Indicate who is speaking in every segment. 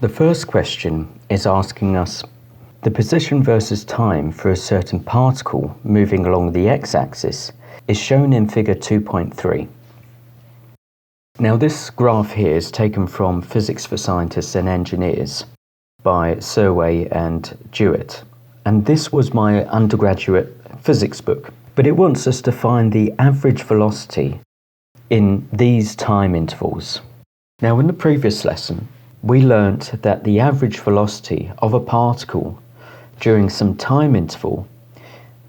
Speaker 1: The first question is asking us the position versus time for a certain particle moving along the x-axis is shown in figure 2.3. Now this graph here is taken from Physics for Scientists and Engineers by Surway and Jewett, and this was my undergraduate physics book, but it wants us to find the average velocity in these time intervals. Now in the previous lesson we learnt that the average velocity of a particle during some time interval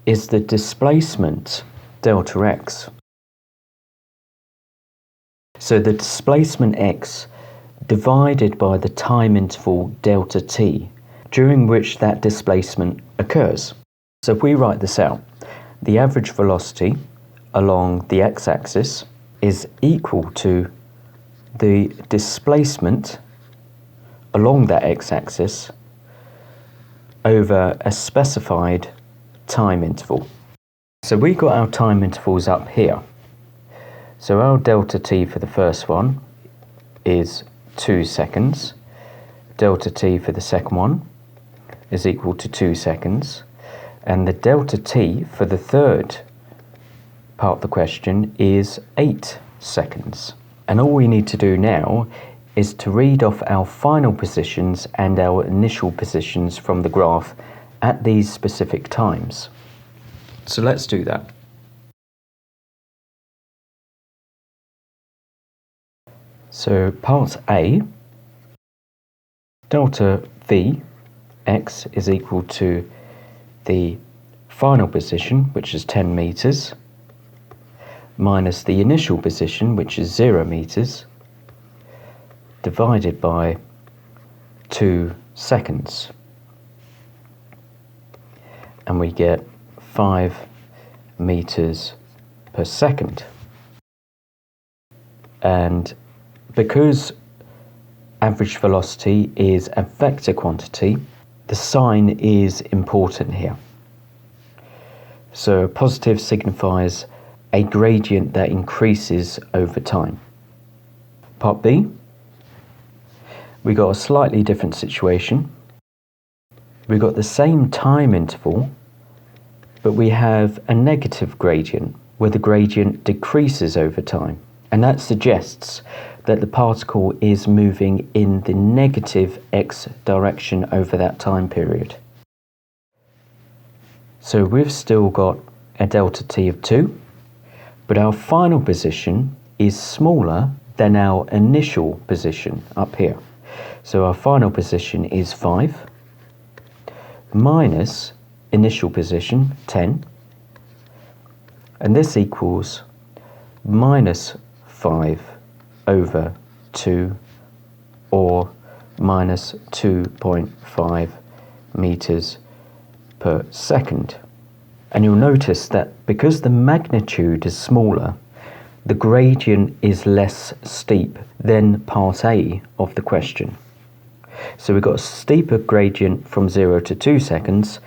Speaker 1: is the displacement delta x. So the displacement x divided by the time interval delta t during which that displacement occurs. So if we write this out, the average velocity along the x-axis is equal to the displacement along that x-axis over a specified time interval. So we got our time intervals up here. So our delta t for the first one is 2 seconds. Delta t for the second one is equal to 2 seconds. And the delta t for the third part of the question is 8 seconds. And all we need to do now is to read off our final positions and our initial positions from the graph at these specific times. So let's do that. So part A, delta V x is equal to the final position, which is 10 meters, minus the initial position, which is 0 meters, divided by 2 seconds, and we get 5 meters per second. And because average velocity is a vector quantity, the sign is important here. So positive signifies a gradient that increases over time. Part B, we got a slightly different situation. We got the same time interval, but we have a negative gradient where the gradient decreases over time. And that suggests that the particle is moving in the negative x direction over that time period. So we've still got a delta t of 2, but our final position is smaller than our initial position up here. So our final position is 5 minus initial position 10, and this equals minus 5 over 2, or minus 2.5 meters per second. And you'll notice that because the magnitude is smaller, the gradient is less steep than part A of the question. So we've got a steeper gradient from 0 to 2 seconds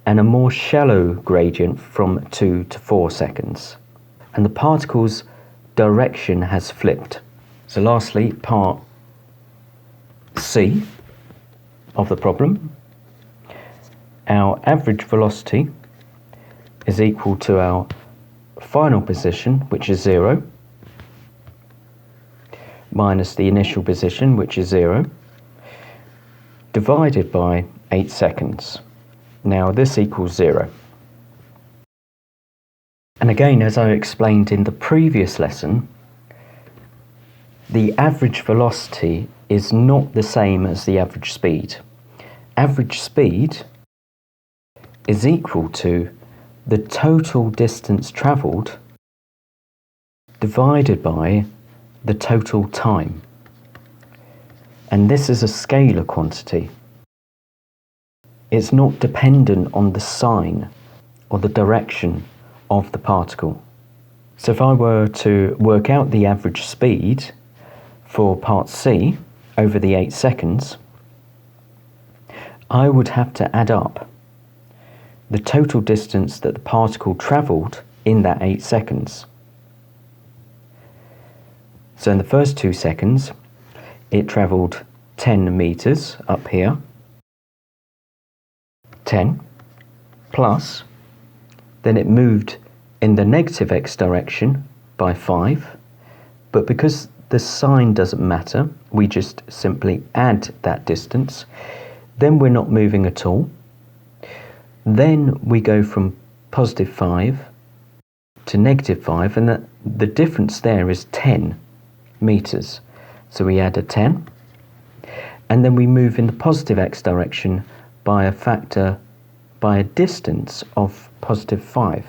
Speaker 1: and a more shallow gradient from 2 to 4 seconds. And the particle's direction has flipped. So lastly, part C of the problem. Our average velocity is equal to our final position, which is 0, minus the initial position, which is 0, divided by 8 seconds. Now this equals 0. And again, as I explained in the previous lesson, the average velocity is not the same as the average speed. Average speed is equal to the total distance travelled divided by the total time. And this is a scalar quantity. It's not dependent on the sign or the direction of the particle. So if I were to work out the average speed for part C over the 8 seconds, I would have to add up the total distance that the particle travelled in that 8 seconds. So in the first 2 seconds, it travelled 10 meters up here, 10, plus, then it moved in the negative x direction by 5, but because the sign doesn't matter, we just simply add that distance. Then we're not moving at all. Then we go from positive 5 to negative 5, and the difference there is 10 meters. So we add a 10, and then we move in the positive x direction by a distance of positive 5.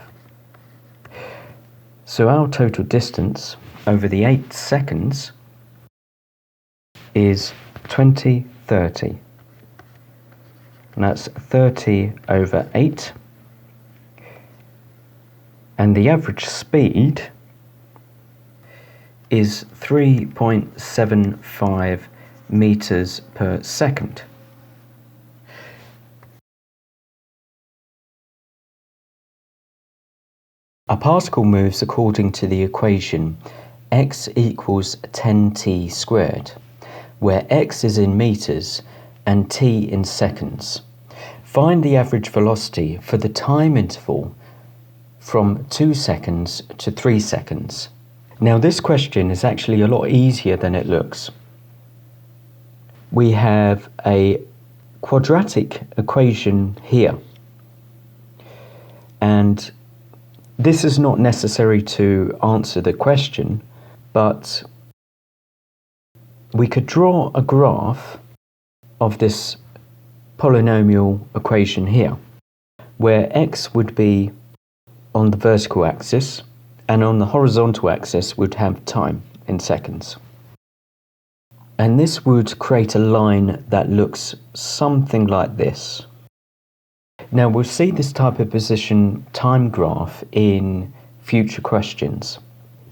Speaker 1: So our total distance over the 8 seconds is 20, 30. And that's 30 over 8. And the average speed is 3.75 meters per second. A particle moves according to the equation x equals 10t squared, where x is in meters and t in seconds. Find the average velocity for the time interval from 2 seconds to 3 seconds. Now this question is actually a lot easier than it looks. We have a quadratic equation here, and this is not necessary to answer the question, but we could draw a graph of this polynomial equation here, where x would be on the vertical axis and on the horizontal axis would have time in seconds. And this would create a line that looks something like this. Now we'll see this type of position time graph in future questions.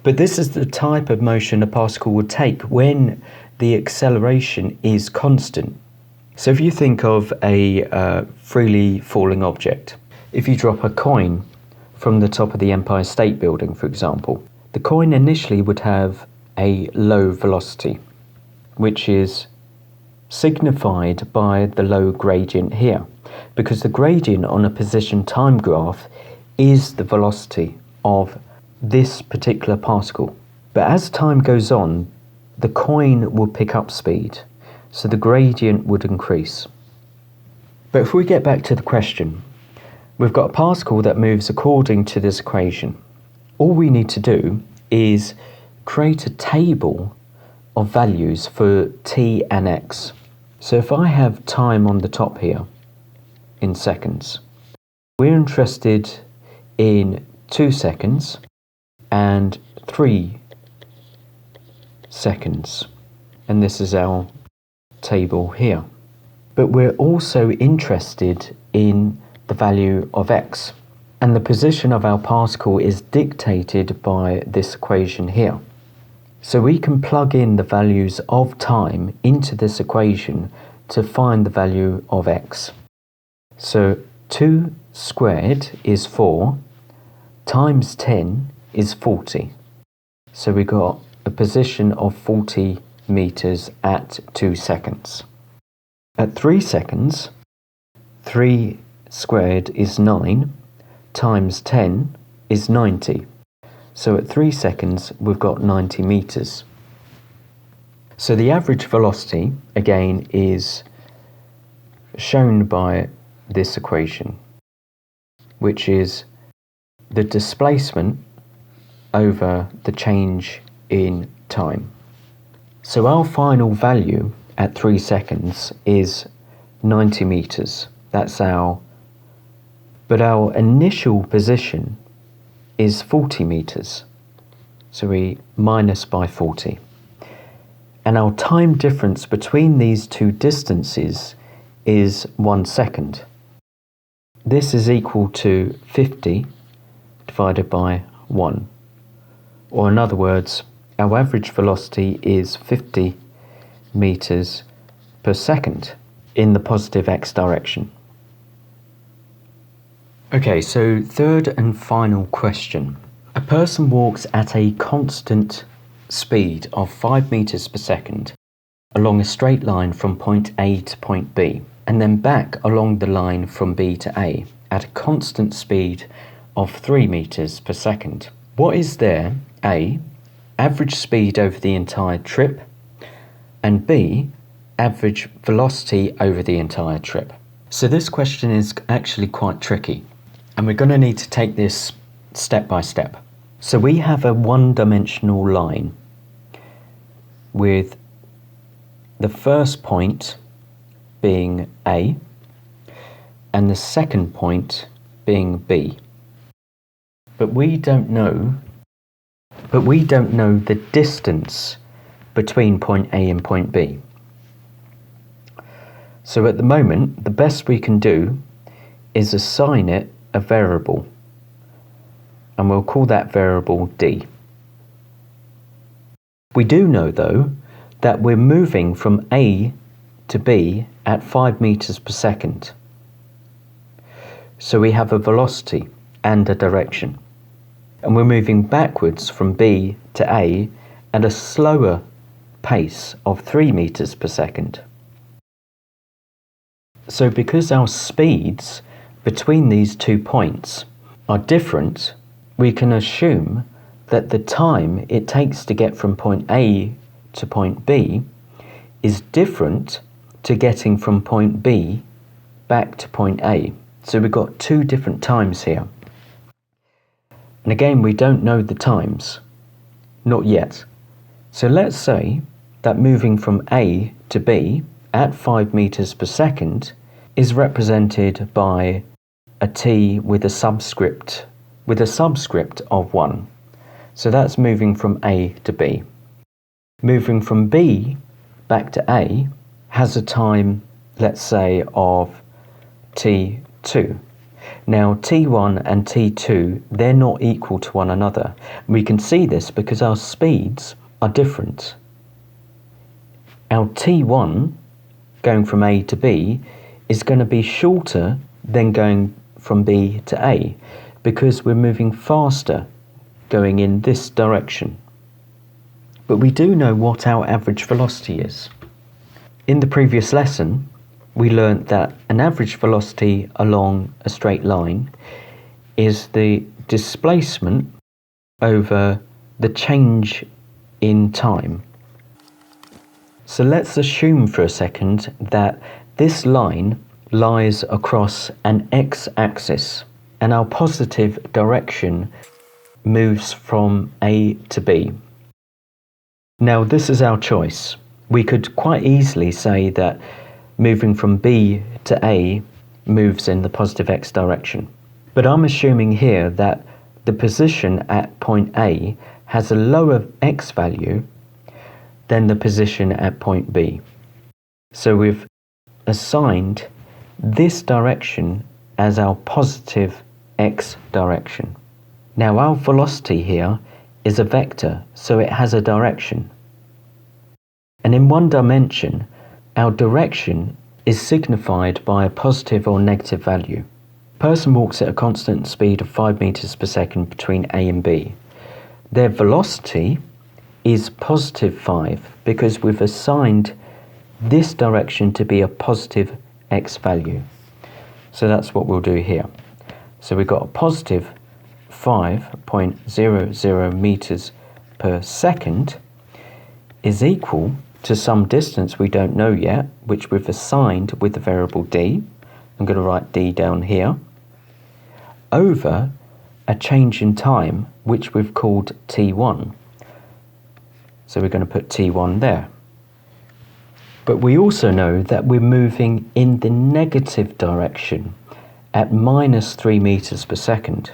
Speaker 1: But this is the type of motion a particle would take when the acceleration is constant. So if you think of a freely falling object, if you drop a coin from the top of the Empire State Building, for example, the coin initially would have a low velocity, which is signified by the low gradient here, because the gradient on a position time graph is the velocity of this particular particle. But as time goes on, the coin will pick up speed, so the gradient would increase. But if we get back to the question, we've got a particle that moves according to this equation. All we need to do is create a table of values for t and x. So if I have time on the top here in seconds, we're interested in 2 seconds and 3 seconds, and this is our table here. But we're also interested in the value of x, and the position of our particle is dictated by this equation here. So we can plug in the values of time into this equation to find the value of x. So 2 squared is 4, times 10 is 40. So we got a position of 40 meters at 2 seconds. At 3 seconds, 3 squared is 9, times 10 is 90. So at 3 seconds, we've got 90 meters. So the average velocity, again, is shown by this equation, which is the displacement over the change in time. So our final value at 3 seconds is 90 meters. That's but our initial position is 40 meters. So we minus by 40. And our time difference between these two distances is 1 second. This is equal to 50 divided by 1. Or in other words, our average velocity is 50 meters per second in the positive x direction. Okay, so third and final question. A person walks at a constant speed of 5 meters per second along a straight line from point A to point B, and then back along the line from B to A at a constant speed of 3 meters per second. What is there? A, average speed over the entire trip, and B, average velocity over the entire trip. So this question is actually quite tricky, and we're going to need to take this step by step. So we have a one-dimensional line with the first point being A and the second point being B. But we don't know the distance between point A and point B. So at the moment, the best we can do is assign it a variable, and we'll call that variable D. We do know though that we're moving from A to B at 5 meters per second. So we have a velocity and a direction. And we're moving backwards from B to A at a slower pace of 3 meters per second. So because our speeds between these 2 points are different, we can assume that the time it takes to get from point A to point B is different to getting from point B back to point A. So we've got 2 different times here. And again, we don't know the times, not yet. So let's say that moving from A to B at 5 meters per second is represented by a t with a subscript of 1. So that's moving from A to B. Moving from B back to A has a time, let's say, of t2. Now t1 and t2, they're not equal to one another. We can see this because our speeds are different. Our t1 going from A to B is going to be shorter than going from B to A because we're moving faster going in this direction. But we do know what our average velocity is. In the previous lesson, we learnt that an average velocity along a straight line is the displacement over the change in time. So let's assume for a second that this line lies across an x-axis and our positive direction moves from A to B. Now this is our choice. We could quite easily say that moving from B to A moves in the positive x direction. But I'm assuming here that the position at point A has a lower x value than the position at point B. So we've assigned this direction as our positive x direction. Now our velocity here is a vector, so it has a direction. And in one dimension, our direction is signified by a positive or negative value. A person walks at a constant speed of 5 meters per second between A and B. Their velocity is positive 5 because we've assigned this direction to be a positive x value. So that's what we'll do here. So we've got a positive 5.00 meters per second is equal to some distance we don't know yet, which we've assigned with the variable d. I'm going to write d down here, over a change in time, which we've called t1. So we're going to put t1 there. But we also know that we're moving in the negative direction at minus 3 meters per second.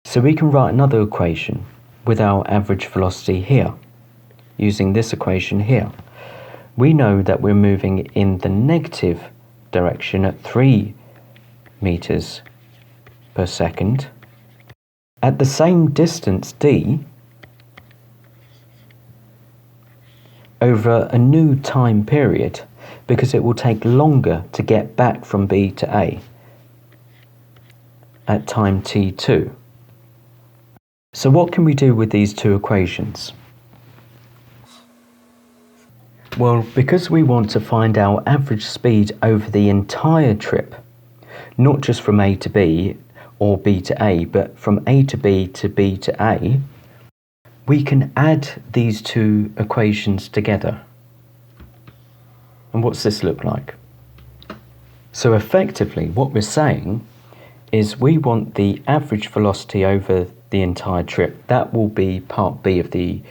Speaker 1: So we can write another equation with our average velocity here, using this equation here. We know that we're moving in the negative direction at 3 meters per second at the same distance d over a new time period, because it will take longer to get back from B to A at time t2. So what can we do with these two equations? Well, because we want to find our average speed over the entire trip, not just from A to B or B to A, but from A to B to B to A, we can add these two equations together. And what's this look like? So effectively, what we're saying is we want the average velocity over the entire trip. That will be part B of the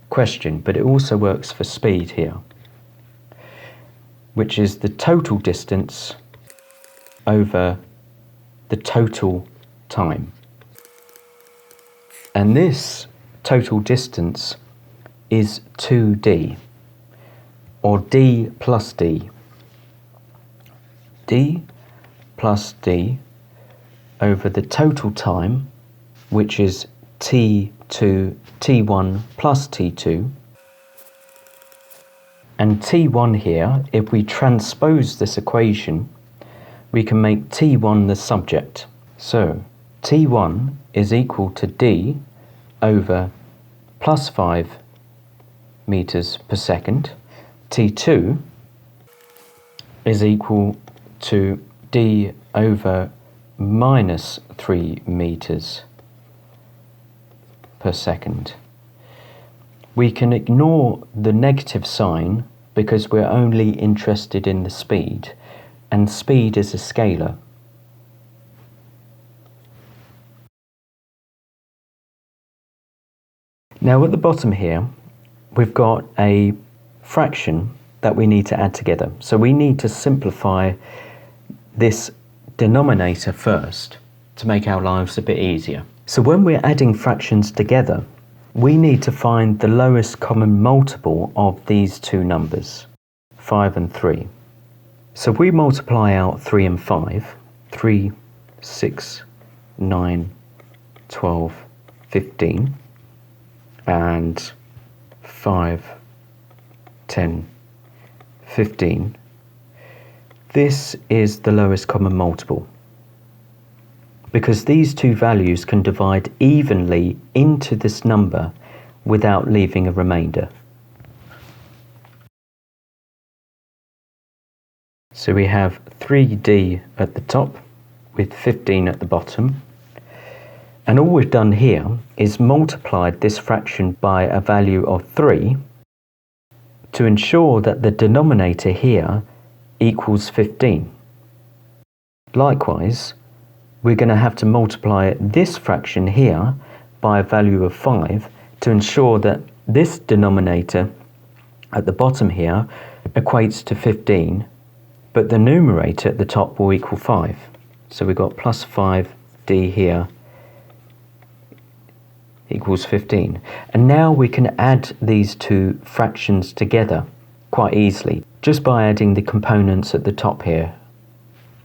Speaker 1: question, but it also works for speed here, which is the total distance over the total time. And this total distance is 2d, or d plus d. D plus d over the total time, which is t1 plus t2. And t1 here, if we transpose this equation, we can make t1 the subject. So t1 is equal to d over plus 5 meters per second. t2 is equal to d over minus 3 meters per second. We can ignore the negative sign because we're only interested in the speed, and speed is a scalar. Now at the bottom here, we've got a fraction that we need to add together. So we need to simplify this denominator first to make our lives a bit easier. So when we're adding fractions together, we need to find the lowest common multiple of these two numbers, 5 and 3. So if we multiply out 3 and 5, 3, 6, 9, 12, 15, and 5, 10, 15, this is the lowest common multiple, because these two values can divide evenly into this number without leaving a remainder. So we have 3d at the top with 15 at the bottom, and all we've done here is multiplied this fraction by a value of 3 to ensure that the denominator here equals 15. Likewise, we're going to have to multiply this fraction here by a value of 5 to ensure that this denominator at the bottom here equates to 15, but the numerator at the top will equal 5. So we've got plus 5d here equals 15. And now we can add these two fractions together quite easily, just by adding the components at the top here.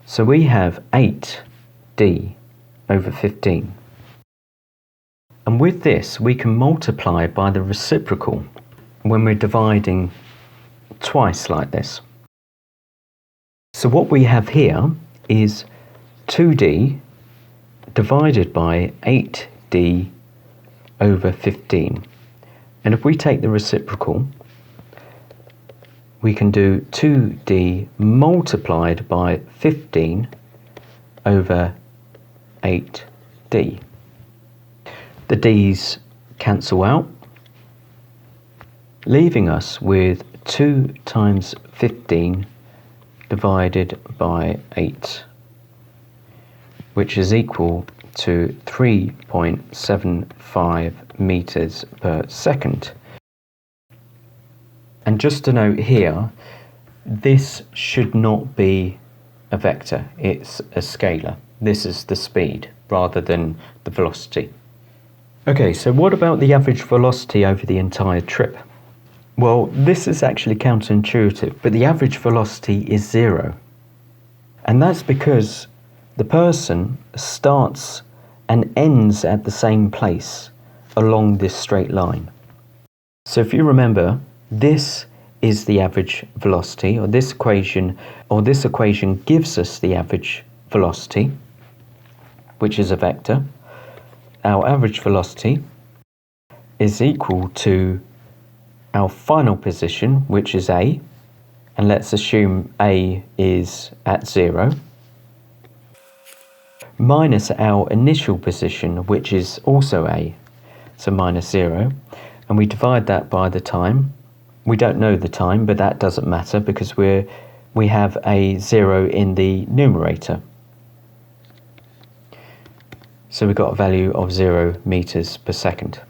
Speaker 1: So we have 8d over 15. And with this, we can multiply by the reciprocal when we're dividing twice like this. So what we have here is 2d divided by 8d over 15. And if we take the reciprocal, we can do 2d multiplied by 15 over 8d. The d's cancel out, leaving us with 2 times 15 divided by 8, which is equal to 3.75 meters per second. And just to note here, this should not be a vector, it's a scalar. This is the speed rather than the velocity. Okay, so what about the average velocity over the entire trip? Well, this is actually counterintuitive, but the average velocity is 0. And that's because the person starts and ends at the same place along this straight line. So if you remember, this is the average velocity, or this equation gives us the average velocity, which is a vector. Our average velocity is equal to our final position, which is A, and let's assume A is at 0, minus our initial position, which is also A, so minus 0, and we divide that by the time. We don't know the time, but that doesn't matter because we have a 0 in the numerator. So we've got a value of 0 meters per second.